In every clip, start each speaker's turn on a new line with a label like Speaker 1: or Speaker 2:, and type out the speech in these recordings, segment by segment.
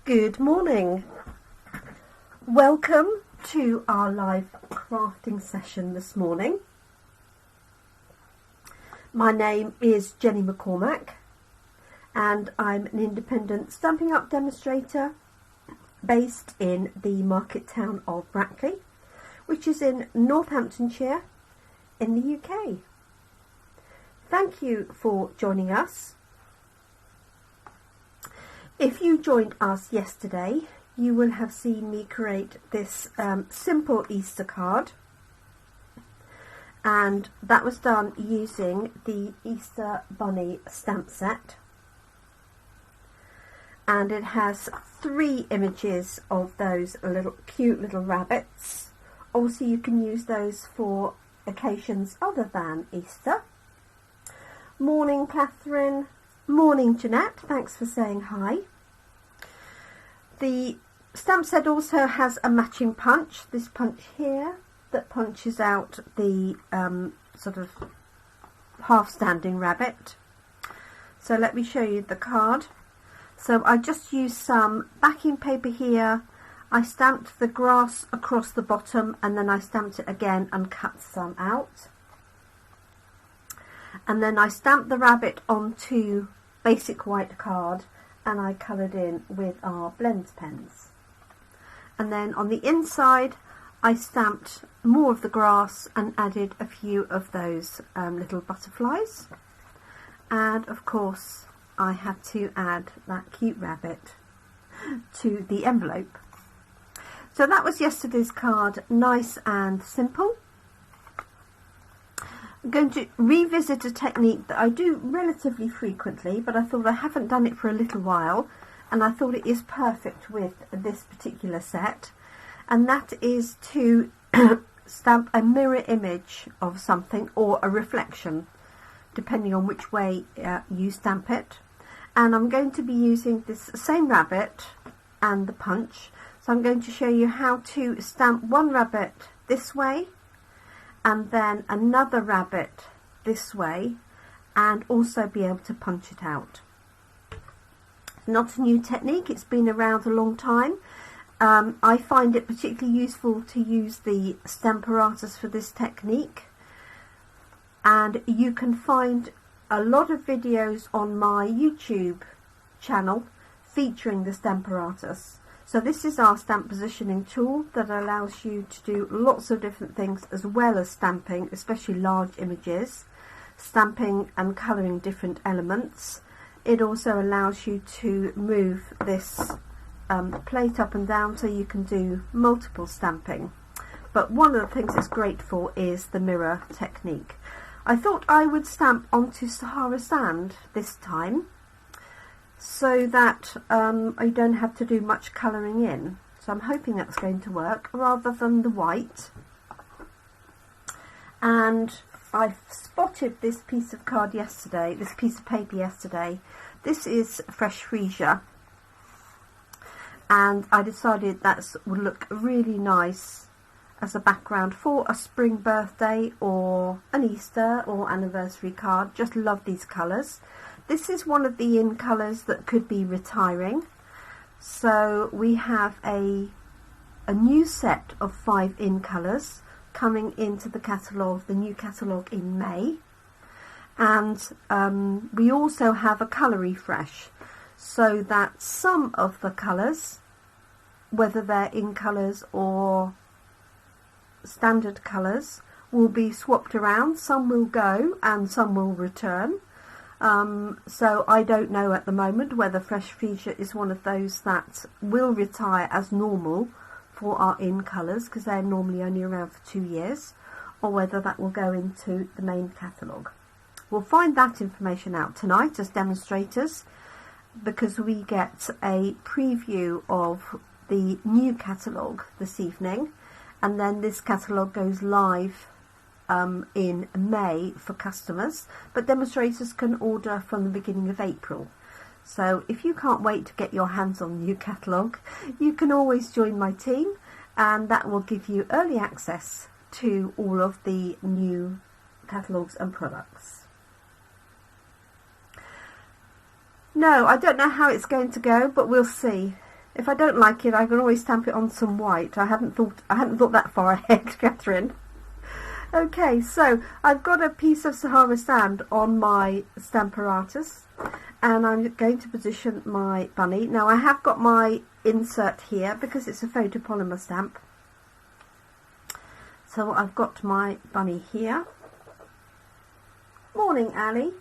Speaker 1: Good morning. Welcome to our live crafting session this morning. My name is Jenny McCormack and I'm an independent Stampin' Up demonstrator based in the market town of Brackley, which is in Northamptonshire in the UK. Thank you for joining us. If you joined us yesterday, you will have seen me create this simple Easter card, and that was done using the Easter Bunny stamp set, and it has 3 images of those cute little rabbits. Also, you can use those for occasions other than Easter. Morning, Catherine. Morning, Jeanette. Thanks for saying hi. The stamp set also has a matching punch, this punch here, that punches out the sort of half-standing rabbit. So let me show you the card. So I just used some backing paper here. I stamped the grass across the bottom and then I stamped it again and cut some out. And then I stamped the rabbit onto basic white card and I coloured in with our blends pens. And then on the inside I stamped more of the grass and added a few of those little butterflies. And of course I had to add that cute rabbit to the envelope. So that was yesterday's card, nice and simple. I'm going to revisit a technique that I do relatively frequently, but I thought I haven't done it for a little while, and I thought it is perfect with this particular set, and that is to stamp a mirror image of something or a reflection, depending on which way you stamp it. And I'm going to be using this same rabbit and the punch, so I'm going to show you how to stamp one rabbit this way and then another rabbit this way, and also be able to punch it out. Not a new technique, it's been around a long time. I find it particularly useful to use the Stamparatus for this technique, and you can find a lot of videos on my YouTube channel featuring the Stamparatus. So this is our stamp positioning tool that allows you to do lots of different things as well as stamping, especially large images, stamping and colouring different elements. It also allows you to move this plate up and down so you can do multiple stamping. But one of the things it's great for is the mirror technique. I thought I would stamp onto Sahara sand this time, so that I don't have to do much colouring in. So I'm hoping that's going to work rather than the white. And I spotted this piece of card yesterday, this piece of paper yesterday. This is fresh freesia, and I decided that would look really nice as a background for a spring birthday or an Easter or anniversary card. Just love these colours. This is one of the in colours that could be retiring. So we have a new set of 5 in colours coming into the catalogue, the new catalogue in May. And we also have a colour refresh, so that some of the colours, whether they're in colours or standard colours, will be swapped around. Some will go and some will return. So I don't know at the moment whether fresh freesia is one of those that will retire as normal for our in colours, because they're normally only around for 2 years, or whether that will go into the main catalogue. We'll find that information out tonight as demonstrators, because we get a preview of the new catalogue this evening, and then this catalogue goes live in May for customers, but demonstrators can order from the beginning of April. So if you can't wait to get your hands on the new catalogue, you can always join my team, and that will give you early access to all of the new catalogues and products. No, I don't know how it's going to go, but we'll see. If I don't like it, I can always stamp it on some white. I hadn't thought that far ahead, Catherine. Okay, so I've got a piece of Sahara sand on my Stamparatus, and I'm going to position my bunny. Now I have got my insert here because it's a photopolymer stamp. So I've got my bunny here. Morning, Annie.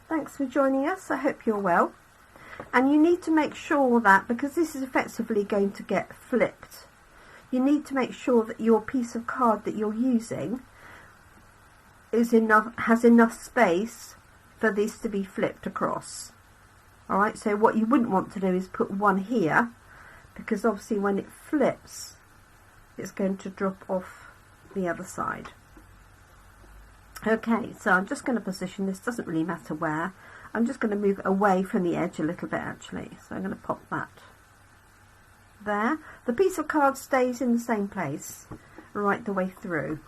Speaker 1: Thanks for joining us. I hope you're well. And you need to make sure that, because this is effectively going to get flipped, you need to make sure that your piece of card that you're using has enough space for this to be flipped across. Alright, so what you wouldn't want to do is put one here, because obviously when it flips it's going to drop off the other side. Okay, so I'm just going to position this, doesn't really matter where. I'm just going to move away from the edge a little bit actually, so I'm going to pop that there. The piece of card stays in the same place right the way through.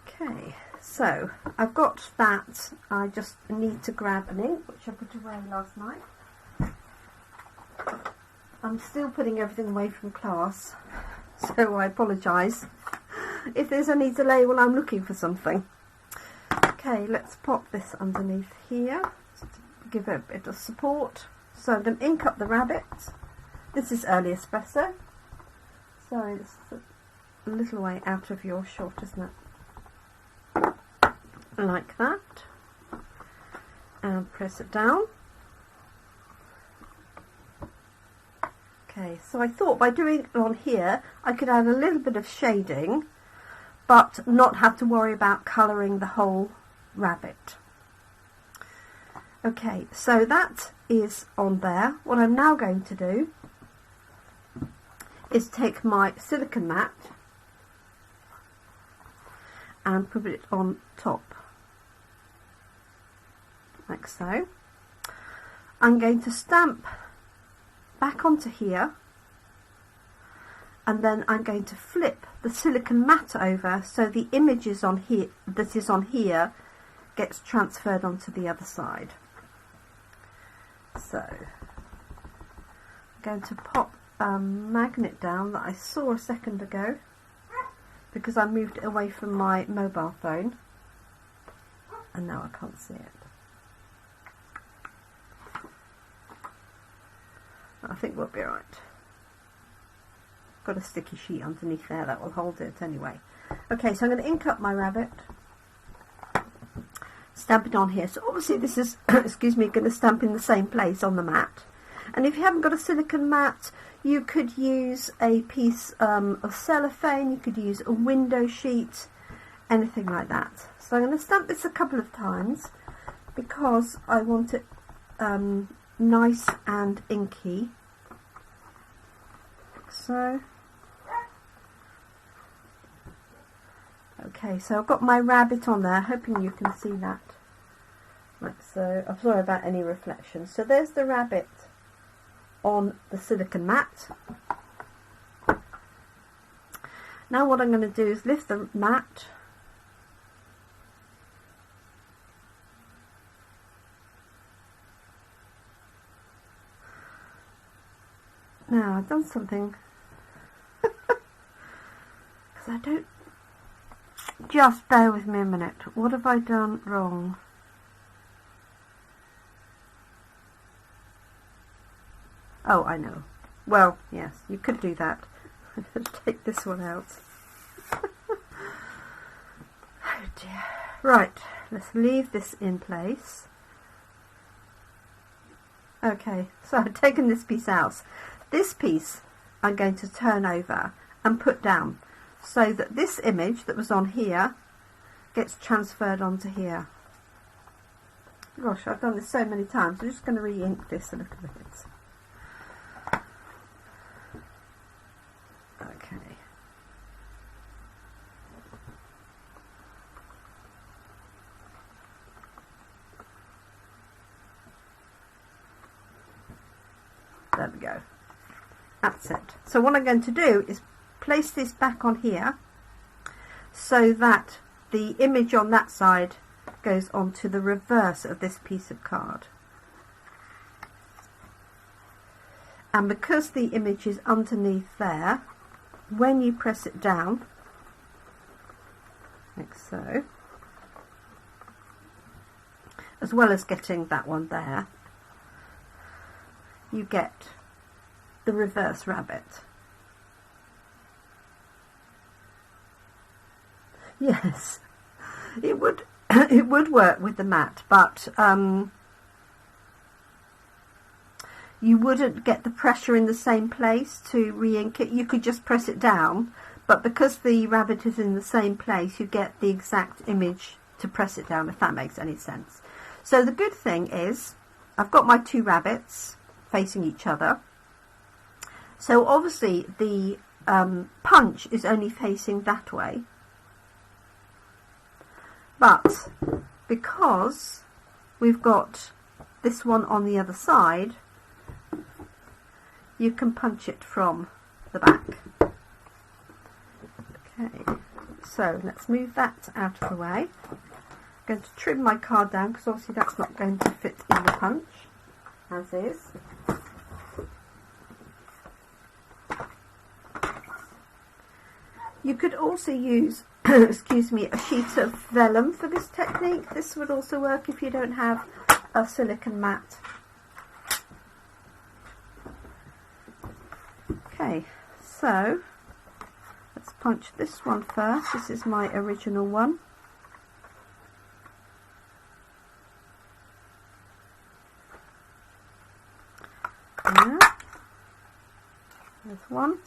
Speaker 1: Okay, so I've got that. I just need to grab an ink, which I put away last night. I'm still putting everything away from class, so I apologise if there's any delay while I'm looking for something. Okay, let's pop this underneath here to give it a bit of support. So I'm going to ink up the rabbit. This is early espresso. Sorry, it's a little way out of your shot, isn't it? Like that. And press it down. Okay, so I thought by doing it on here I could add a little bit of shading but not have to worry about colouring the whole rabbit. Okay, so that is on there. What I'm now going to do is take my silicone mat and put it on top, like so. I'm going to stamp back onto here, and then I'm going to flip the silicone mat over so the image is on here, that is on here, gets transferred onto the other side. So I'm going to pop a magnet down that I saw a second ago because I moved it away from my mobile phone and now I can't see it. I think we'll be alright. Got a sticky sheet underneath there that will hold it anyway. Okay, so I'm going to ink up my rabbit, stamp it on here. So obviously this is, excuse me, going to stamp in the same place on the mat. And if you haven't got a silicone mat, you could use a piece of cellophane, you could use a window sheet, anything like that. So I'm going to stamp this a couple of times because I want it nice and inky. So, okay, so I've got my rabbit on there, hoping you can see that. Like so. I'm sorry about any reflection. So there's the rabbit on the silicone mat. Now what I'm going to do is lift the mat . Now I've done something because I don't, just bear with me a minute. What have I done wrong? Oh, I know. Well, yes, you could do that. Take this one out. Oh dear. Right, let's leave this in place. Okay, so I've taken this piece out. This piece I'm going to turn over and put down so that this image that was on here gets transferred onto here. Gosh, I've done this so many times. I'm just going to re-ink this a little bit. Okay. There we go. That's it. So what I'm going to do is place this back on here so that the image on that side goes onto the reverse of this piece of card. and because the image is underneath there, when you press it down, like so, as well as getting that one there, you get the reverse rabbit. Yes, it would it would work with the mat, but you wouldn't get the pressure in the same place to re-ink it. You could just press it down, but because the rabbit is in the same place, you get the exact image to press it down, if that makes any sense. So the good thing is I've got my two rabbits facing each other. So obviously the punch is only facing that way. But because we've got this one on the other side, you can punch it from the back. Okay, so let's move that out of the way. I'm going to trim my card down because obviously that's not going to fit in the punch as is. You could also use excuse me, a sheet of vellum for this technique. This would also work if you don't have a silicone mat. Okay, so let's punch this one first. This is my original one. There. There's one.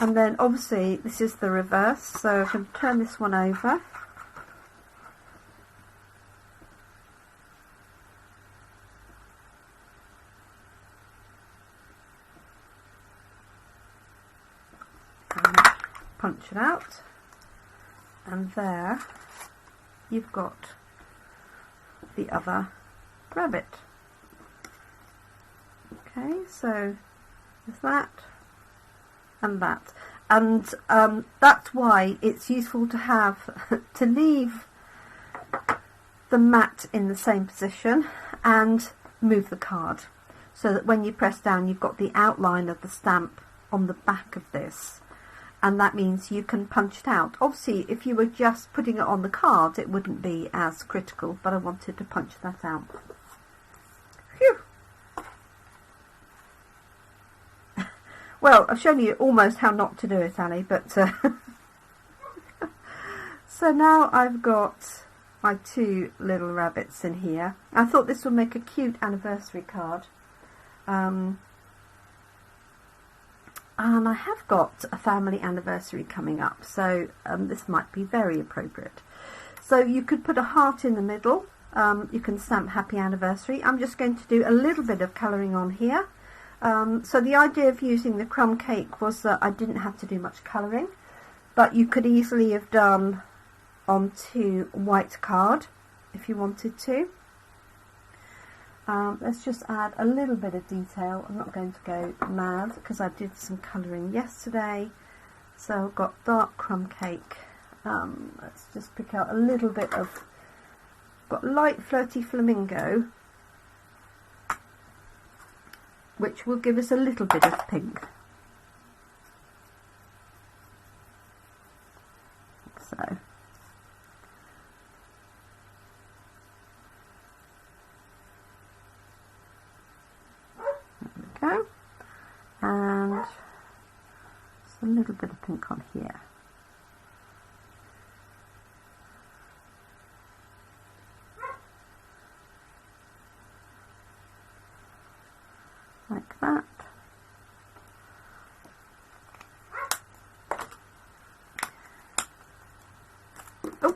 Speaker 1: And then obviously this is the reverse, so I can turn this one over. And punch it out. And there you've got the other rabbit. Okay, so there's that. And that, and that's why it's useful to have to leave the mat in the same position and move the card, so that when you press down you've got the outline of the stamp on the back of this, and that means you can punch it out. Obviously if you were just putting it on the card it wouldn't be as critical, but I wanted to punch that out. Phew. Well, I've shown you almost how not to do it, Annie, but so now I've got my two little rabbits in here. I thought this would make a cute anniversary card. And I have got a family anniversary coming up, so this might be very appropriate. So you could put a heart in the middle. You can stamp happy anniversary. I'm just going to do a little bit of colouring on here. So the idea of using the crumb cake was that I didn't have to do much colouring, but you could easily have done onto white card if you wanted to. Let's just add a little bit of detail. I'm not going to go mad because I did some colouring yesterday. So I've got dark crumb cake. Let's just pick out a little bit of, got light flirty flamingo, which will give us a little bit of pink. So there we go, and just a little bit of pink on here. Like that. Oh,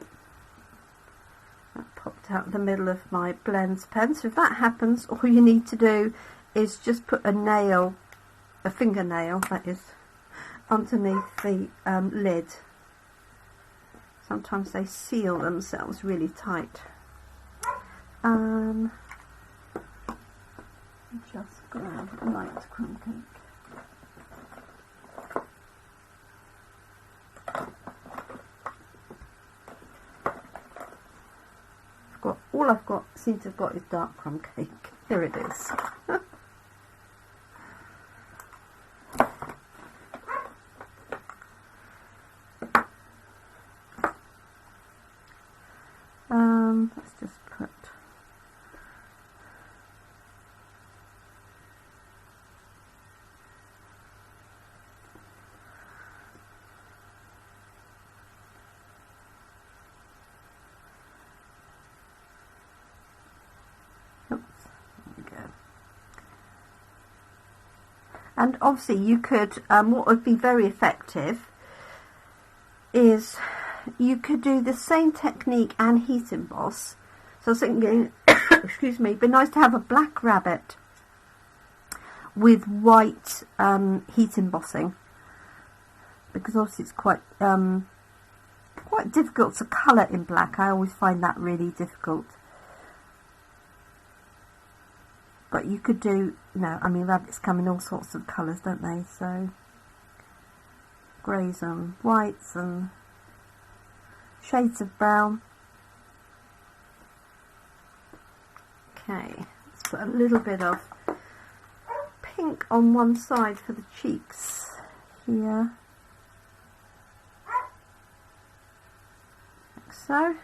Speaker 1: that popped out the middle of my blends pen. So if that happens, all you need to do is just put a nail, a fingernail that is, underneath the lid. Sometimes they seal themselves really tight. Just grab a light crumb cake. All I've got seems to have got is dark crumb cake. Here it is. Let's just put and obviously you could, what would be very effective is you could do the same technique and heat emboss. So I was thinking, excuse me, it'd be nice to have a black rabbit with white heat embossing, because obviously it's quite difficult to colour in black. I always find that really difficult. But you could do, I mean, rabbits come in all sorts of colours, don't they? So, greys and whites and shades of brown. Okay, let's put a little bit of pink on one side for the cheeks here. Like so.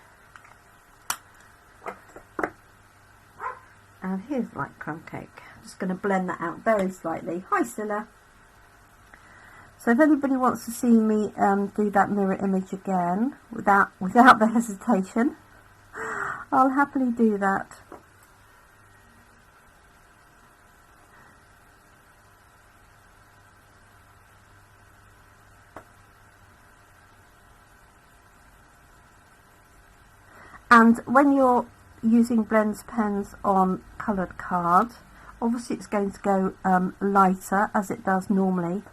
Speaker 1: And here's light crumb cake. I'm just going to blend that out very slightly. Hi Stella. So if anybody wants to see me do that mirror image again without the hesitation, I'll happily do that. And when you're using blends pens on coloured card, obviously it's going to go lighter, as it does normally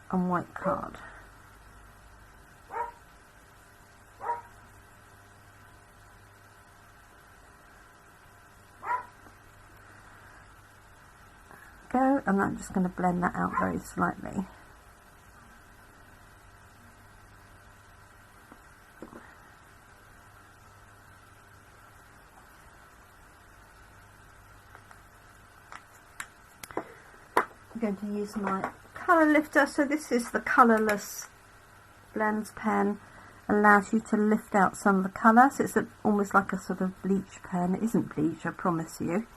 Speaker 1: on white card. Go, and I'm just going to blend that out very slightly. Going to use my colour lifter. So this is the colourless blends pen, allows you to lift out some of the colour, so it's almost like a sort of bleach pen. It isn't bleach, I promise you,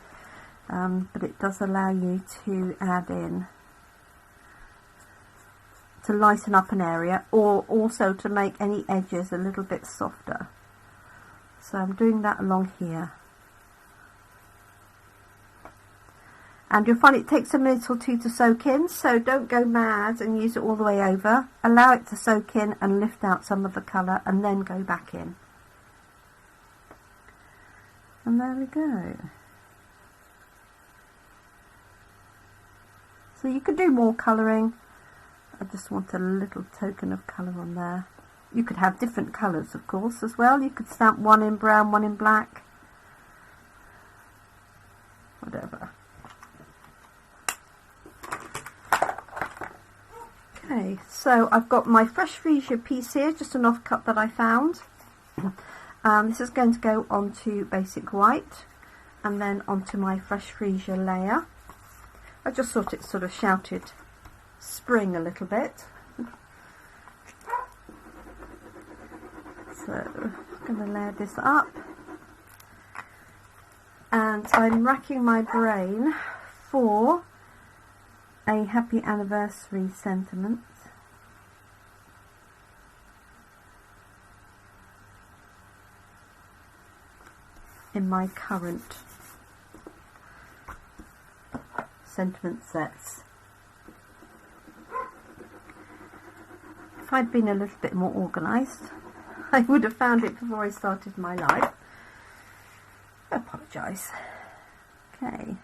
Speaker 1: but it does allow you to add in, to lighten up an area, or also to make any edges a little bit softer. So I'm doing that along here. And you'll find it takes a minute or two to soak in, so don't go mad and use it all the way over. Allow it to soak in and lift out some of the colour, and then go back in. And there we go. So you could do more colouring. I just want a little token of colour on there. You could have different colours, of course, as well. You could stamp one in brown, one in black. Whatever. Okay, so I've got my fresh freesia piece here, just an offcut that I found. This is going to go onto basic white and then onto my fresh freesia layer. I just thought it sort of shouted spring a little bit. So I'm going to layer this up. And I'm racking my brain for a happy anniversary sentiment. In my current sentiment sets. If I'd been a little bit more organised, I would have found it before I started my life. I apologise. Okay.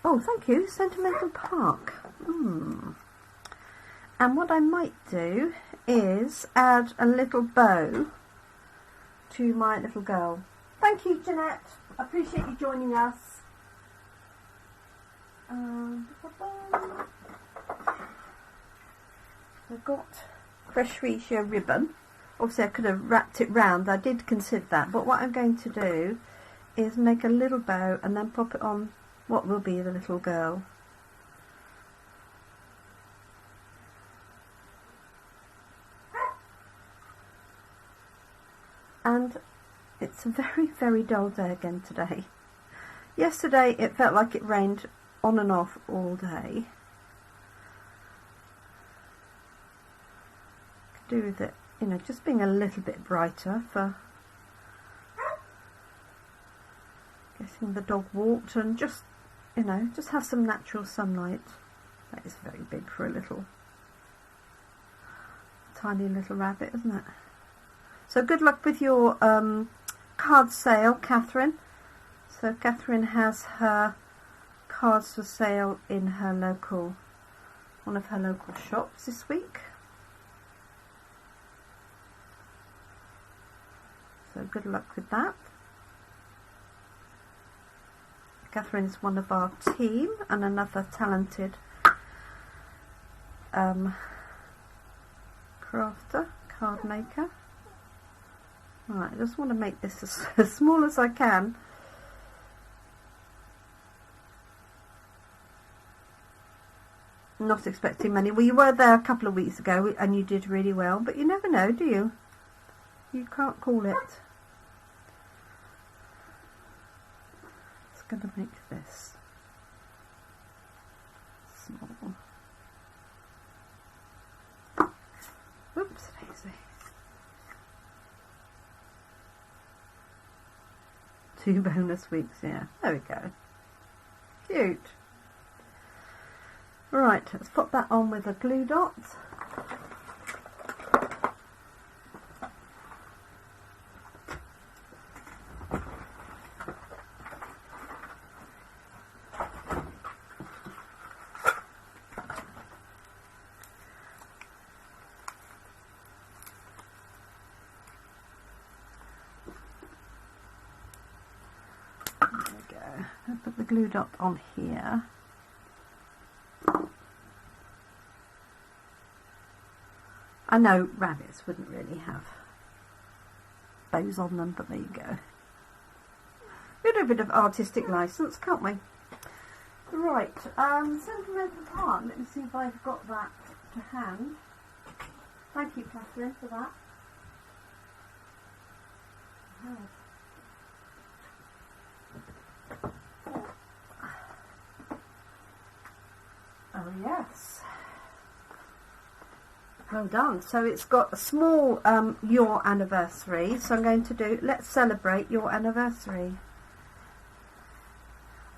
Speaker 1: Oh, thank you, Sentimental Park. And what I might do is add a little bow to my little girl. Thank you, Jeanette. I appreciate you joining us. I've got fresh freesia ribbon. Obviously I could have wrapped it round. I did consider that, but what I'm going to do is make a little bow and then pop it on what will be the little girl. And it's a very, very dull day again today. Yesterday it felt like it rained on and off all day. Could do with it, you know, just being a little bit brighter for getting the dog walked and just, you know, just have some natural sunlight. That is very big for a little, tiny little rabbit, isn't it? So good luck with your card sale, Catherine. So Catherine has her cards for sale in her local, one of her local shops this week. So good luck with that. Catherine's one of our team and another talented crafter, card maker. Right, I just want to make this as small as I can. Not expecting many. Well, you were there a couple of weeks ago and you did really well, but you never know, do you? You can't call it. It's going to make this small. Oops, daisy. 2 bonus weeks, yeah. There we go. Cute. Right, let's put that on with a glue dot. There we go. I'll put the glue dot on here. I know rabbits wouldn't really have bows on them, but there you go. We do a bit of artistic license, can't we? Right, sentimental part. Let me see if I've got that to hand. Thank you, Catherine, for that. Oh yes. Well done. So it's got a small your anniversary. So I'm going to do let's celebrate your anniversary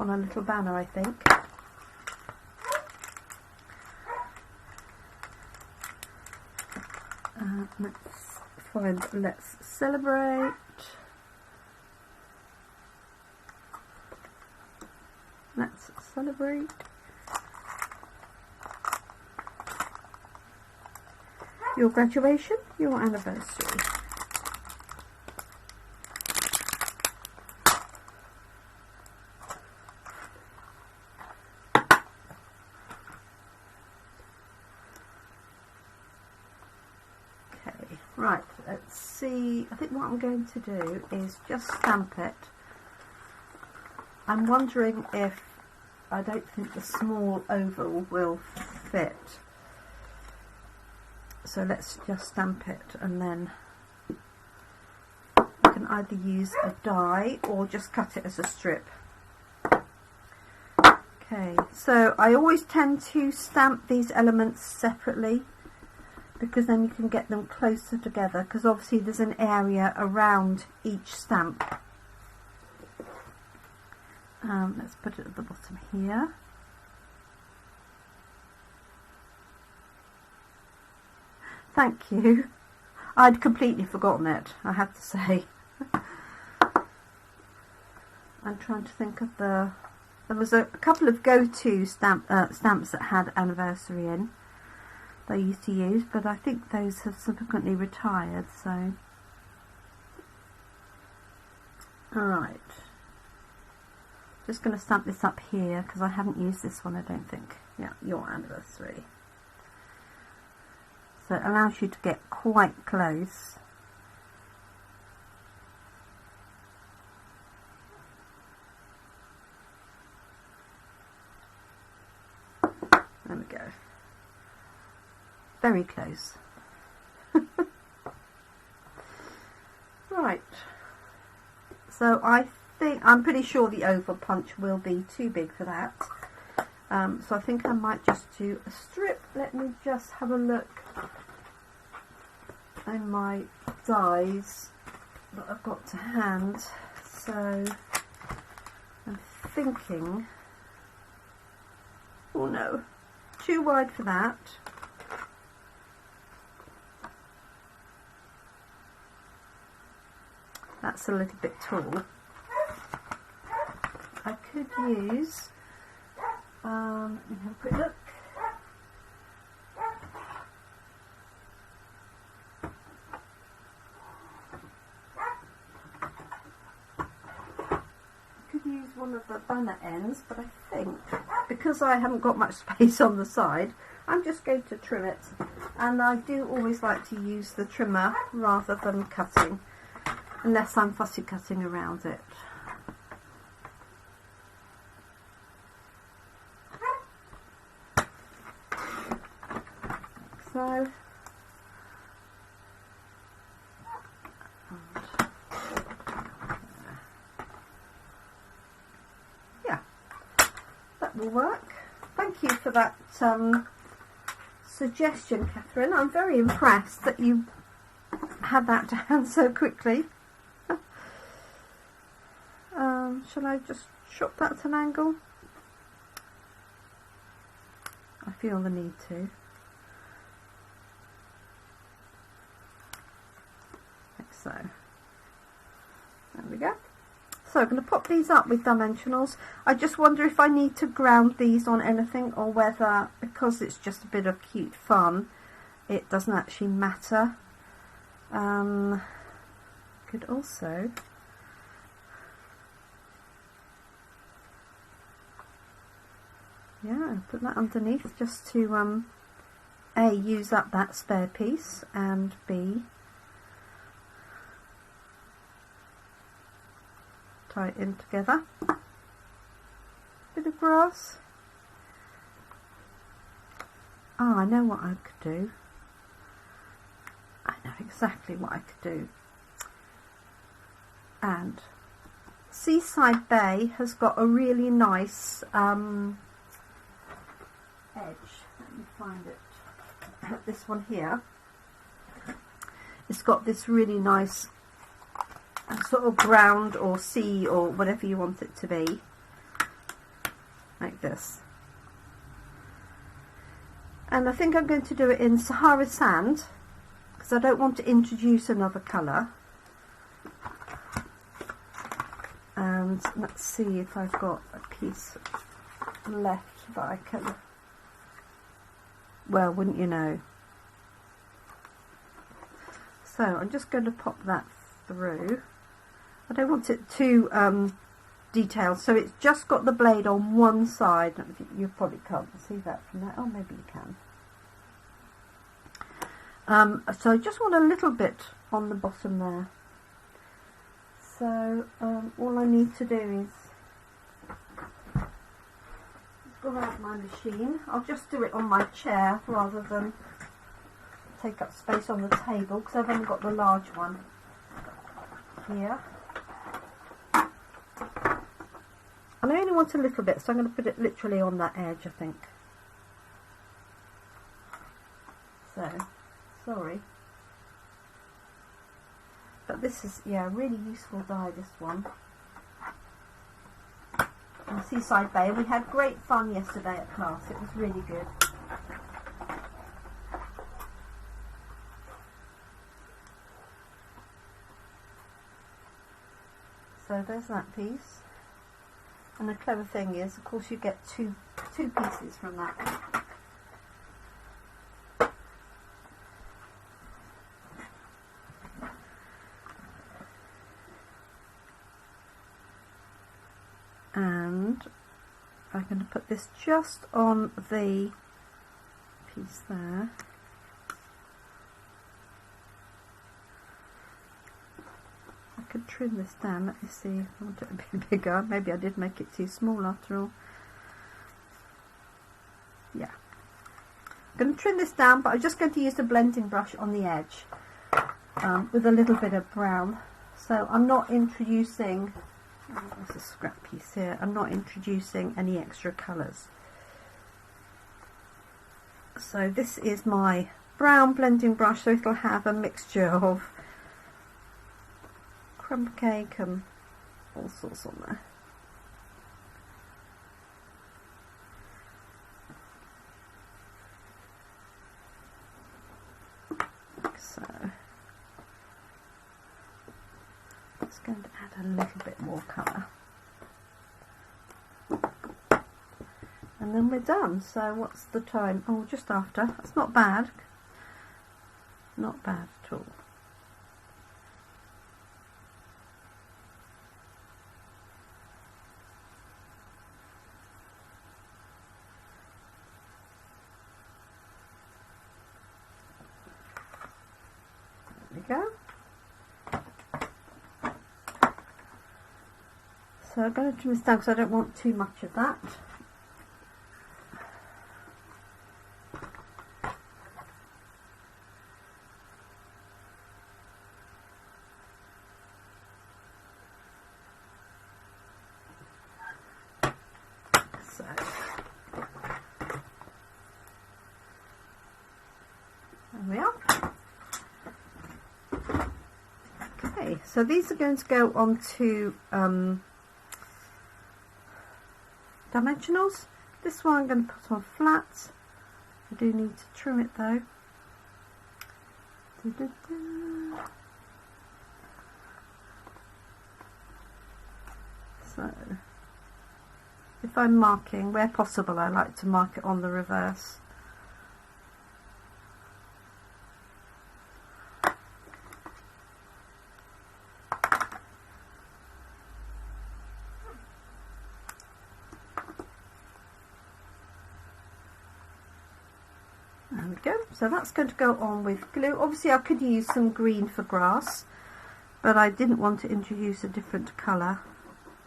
Speaker 1: on a little banner, I think. Let's find let's celebrate. Let's celebrate. Your graduation, your anniversary. Okay, right, let's see. I think what I'm going to do is just stamp it. I'm wondering if, I don't think the small oval will fit. So let's just stamp it, and then you can either use a die or just cut it as a strip. Okay, so I always tend to stamp these elements separately because then you can get them closer together, because obviously there's an area around each stamp. Let's put it at the bottom here. Thank you. I'd completely forgotten it, I have to say. I'm trying to think of there was a couple of go-to stamps that had anniversary in that I used to use, but I think those have subsequently retired, so. Alright. Just going to stamp this up here because I haven't used this one, I don't think. Yeah, your anniversary. So it allows you to get quite close. go. Very close. Right. So I'm pretty sure the oval punch will be too big for that. So I think I might just do a strip. Let me just have a look in my dies that I've got to hand. So I'm thinking, oh no, too wide for that. That's a little bit tall. I could use, let me have a quick look. Use one of the banner ends, but I think because I haven't got much space on the side, I'm just going to trim it, and I do always like to use the trimmer rather than cutting, unless I'm fussy cutting around it. So will work. Thank you for that suggestion, Catherine. I'm very impressed that you had that to hand so quickly. Shall I just chop that at an angle? I feel the need to. Like so. There we go. So I'm going to pop these up with dimensionals. I just wonder if I need to ground these on anything, or whether, because it's just a bit of cute fun, it doesn't actually matter. Could also put that underneath, just to A, use up that spare piece, and B, tie it in together. Bit of grass. Oh, I know what I could do. I know exactly what I could do. And Seaside Bay has got a really nice edge. Let me find it. This one here. It's got this really nice sort of ground or sea or whatever you want it to be, like this. And I think I'm going to do it in Sahara sand, because I don't want to introduce another colour. And let's see if I've got a piece left that I can, well, wouldn't you know. So I'm just going to pop that through. I don't want it too detailed, so it's just got the blade on one side. You probably can't see that from there. Oh, maybe you can. So I just want a little bit on the bottom there. So all I need to do is go out my machine. I'll just do it on my chair rather than take up space on the table, because I've only got the large one here. And I only want a little bit, so I'm going to put it literally on that edge, I think. So, sorry. But this is, yeah, a really useful die, this one. On Seaside Bay. We had great fun yesterday at class. It was really good. So there's that piece. And the clever thing is, of course, you get two pieces from that. And I'm going to put this just on the piece there. I could trim this down. Let me see if I want it a bit bigger. Maybe I did make it too small after all. Yeah. I'm going to trim this down, but I'm just going to use the blending brush on the edge with a little bit of brown. So I'm not introducing, there's a scrap piece here, I'm not introducing any extra colours. So this is my brown blending brush, so it'll have a mixture of crumb cake and all sorts on there. So it's going to add a little bit more colour. And then we're done. So what's the time? Oh, just after. That's not bad. Not bad at all. There we go. So I'm going to trim this down because I don't want too much of that. So there we are. Okay, so these are going to go onto dimensionals. This one I'm going to put on flat. I do need to trim it though. So if I'm marking, where possible, I like to mark it on the reverse. There we go. So that's going to go on with glue. Obviously I could use some green for grass, but I didn't want to introduce a different colour.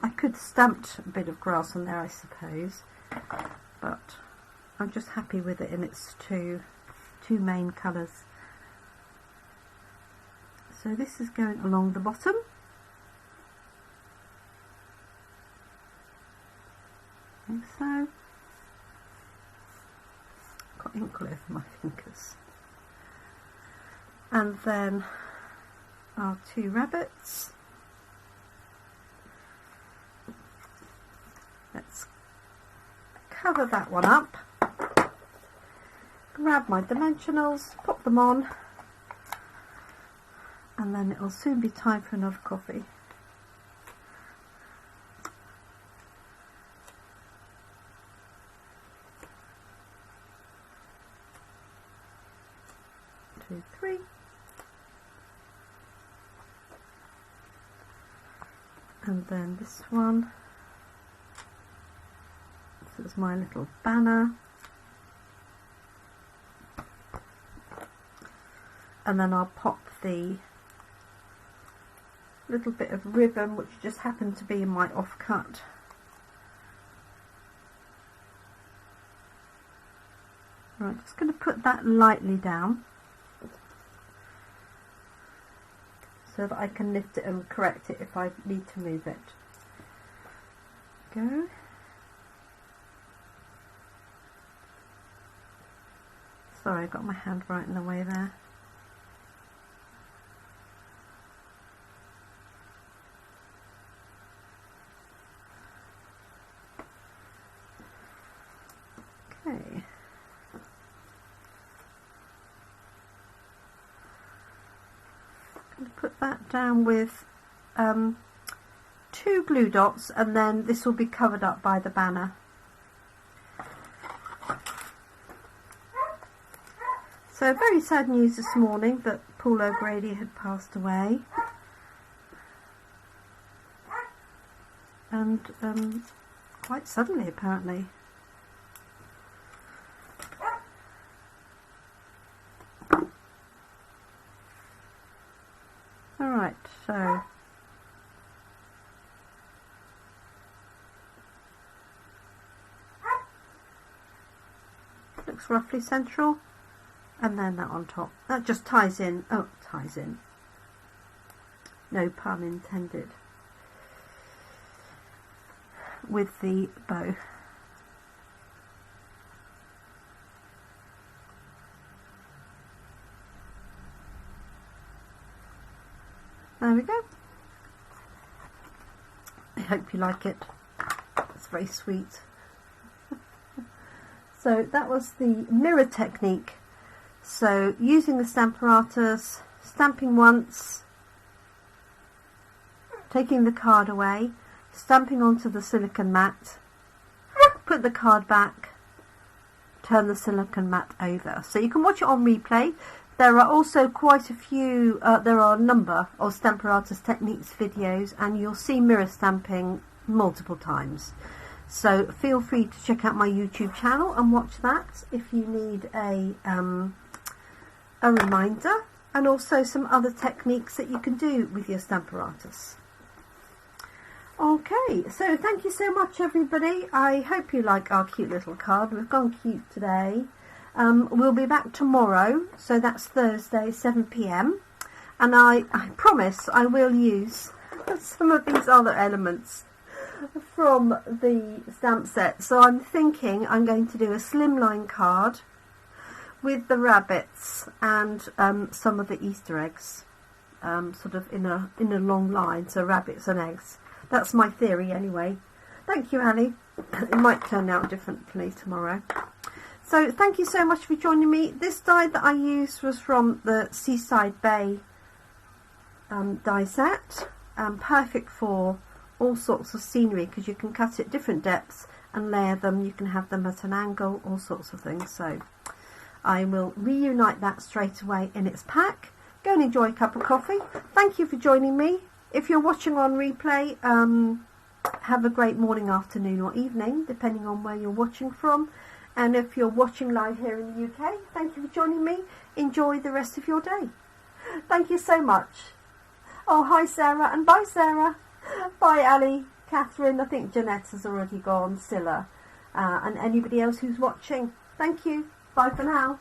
Speaker 1: I could have stamped a bit of grass on there, I suppose, but I'm just happy with it in its two main colours. So this is going along the bottom. Like so. Got ink all over my fingers. And then our two rabbits. Let's cover that one up, grab my dimensionals, pop them on, and then it'll soon be time for another coffee. Two, three. And then this one. This is my little banner, and then I'll pop the little bit of ribbon which just happened to be in my offcut. Right, just going to put that lightly down so that I can lift it and correct it if I need to move it. Go. Sorry, I got my hand right in the way there. Okay. I'm going to put that down with 2 glue dots, and then this will be covered up by the banner. So very sad news this morning that Paul O'Grady had passed away, and quite suddenly apparently. Alright, so looks roughly central, and then that on top. That just ties in, no pun intended, with the bow. There we go. I hope you like it. It's very sweet. So that was the mirror technique. So using the Stamparatus, stamping once, taking the card away, stamping onto the silicone mat, put the card back, turn the silicone mat over. So you can watch it on replay. There are also quite a few, there are a number of Stamparatus Techniques videos, and you'll see mirror stamping multiple times. So feel free to check out my YouTube channel and watch that if you need a reminder, and also some other techniques that you can do with your Stamparatus. Okay, so thank you so much everybody. I hope you like our cute little card. We've gone cute today. We'll be back tomorrow, so that's Thursday 7 p.m, and I promise I will use some of these other elements from the stamp set. So I'm thinking I'm going to do a slimline card with the rabbits and some of the Easter eggs, sort of in a long line, so rabbits and eggs. That's my theory anyway. Thank you, Annie. It might turn out differently tomorrow. So thank you so much for joining me. This die that I used was from the Seaside Bay die set. Perfect for all sorts of scenery because you can cut it different depths and layer them. You can have them at an angle, all sorts of things. So I will reunite that straight away in its pack. Go and enjoy a cup of coffee. Thank you for joining me. If you're watching on replay, have a great morning, afternoon or evening, depending on where you're watching from. And if you're watching live here in the UK, thank you for joining me. Enjoy the rest of your day. Thank you so much. Oh, hi Sarah, and bye Sarah. Bye Ali, Catherine, I think Jeanette has already gone, Scylla, and anybody else who's watching. Thank you. Bye for now.